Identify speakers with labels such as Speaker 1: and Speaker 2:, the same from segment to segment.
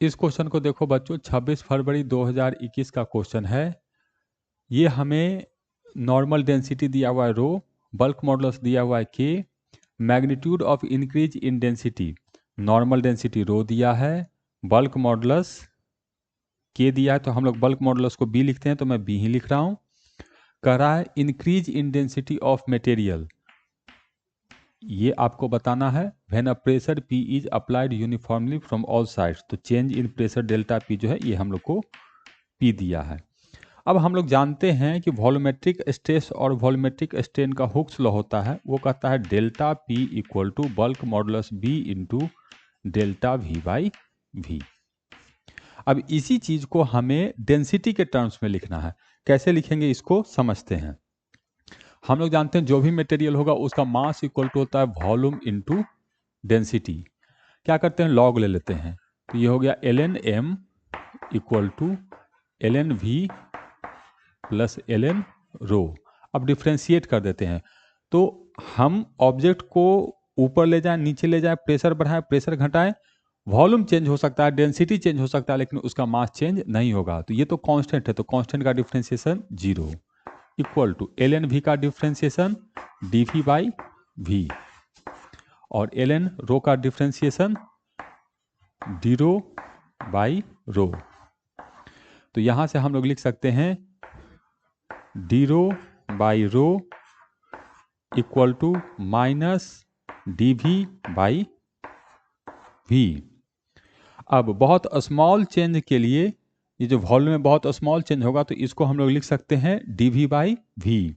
Speaker 1: इस क्वेश्चन को देखो बच्चों, 26 फरवरी 2021 का क्वेश्चन है। ये हमें नॉर्मल डेंसिटी दिया हुआ है रो, बल्क मॉडुलस दिया हुआ है के, magnitude of increase in density, normal density rho दिया है, बल्क मॉडुलस के दिया है, तो हम लोग बल्क मॉडुलस को बी लिखते हैं, तो मैं बी ही लिख रहा हूँ। कह रहा है increase in density of material, ये आपको बताना है। When a pressure P is applied uniformly from all sides, तो change in pressure delta P जो है ये हम लोग को पी दिया है। अब हम लोग जानते हैं कि वॉल्यूमेट्रिक स्ट्रेस और वॉल्यूमेट्रिक स्ट्रेन का हुक्स लॉ होता है, वो कहता है delta P equal to bulk modulus B into delta V by V. अब इसी चीज को हमें डेंसिटी के टर्म्स में लिखना है। कैसे लिखेंगे इसको समझते हैं। हम लोग जानते हैं जो भी मटेरियल होगा उसका मास इक्वल टू होता है वॉल्यूम इंटू डेंसिटी। क्या करते हैं, लॉग ले लेते हैं, तो ये हो गया ln m equal to ln v plus ln rho. अब डिफ्रेंशिएट कर देते हैं, तो हम ऑब्जेक्ट को ऊपर ले जाएं, नीचे ले जाएं, प्रेशर बढ़ाएं, प्रेशर घटाएं, वॉल्यूम चेंज हो सकता है, डेंसिटी चेंज हो सकता है, लेकिन उसका मास चेंज नहीं होगा। तो ये तो कांस्टेंट है, तो कांस्टेंट का differentiation zero equal to ln v का डिफ्रेंशिएशन dv बाई v और ln रो का differentiation D rho by rho. तो यहां से हम लोग लिख सकते हैं D rho by rho equal to minus D V by V. अब बहुत स्मॉल चेंज के लिए, ये जो वॉल्यूम में बहुत स्मॉल चेंज होगा, तो इसको हम लोग लिख सकते हैं डी वी बाई वी।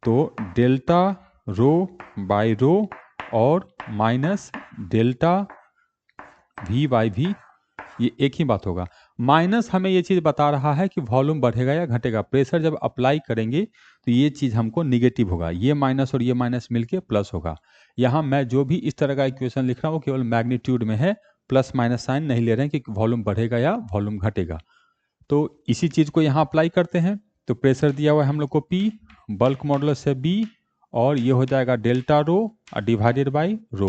Speaker 1: तो डेल्टा रो बाई रो और minus delta V by V, ये एक ही बात होगा। माइनस हमें ये चीज़ बता रहा है कि वॉल्यूम बढ़ेगा या घटेगा। प्रेशर जब अप्लाई करेंगे तो ये चीज़ हमको निगेटिव होगा, ये माइनस और ये माइनस मिलके प्लस होगा। यहाँ मैं जो भी इस तरह का इक्वेशन लिख रहा हूँ वो केवल मैग्नीट्यूड में है, प्लस माइनस साइन नहीं ले रहे हैं कि वॉल्यूम बढ़ेगा या वॉल्यूम घटेगा। तो इसी चीज़ को यहाँ अप्लाई करते हैं। तो प्रेशर दिया हुआ है हम लोग को P, बल्क मॉडुलस से B, और ये हो जाएगा delta rho divided by rho.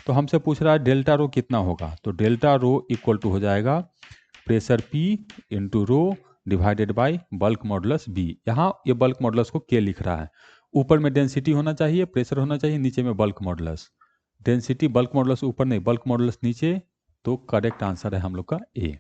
Speaker 1: तो हमसे पूछ रहा है डेल्टा रो कितना होगा, तो डेल्टा रो इक्वल टू हो जाएगा pressure P into rho divided by bulk modulus B। यहाँ ये बल्क मॉडुलस को K लिख रहा है। ऊपर में डेंसिटी होना चाहिए, प्रेशर होना चाहिए, नीचे में bulk modulus. Density bulk modulus ऊपर नहीं, बल्क मॉडुलस नीचे, तो करेक्ट आंसर है हम लोग का ए।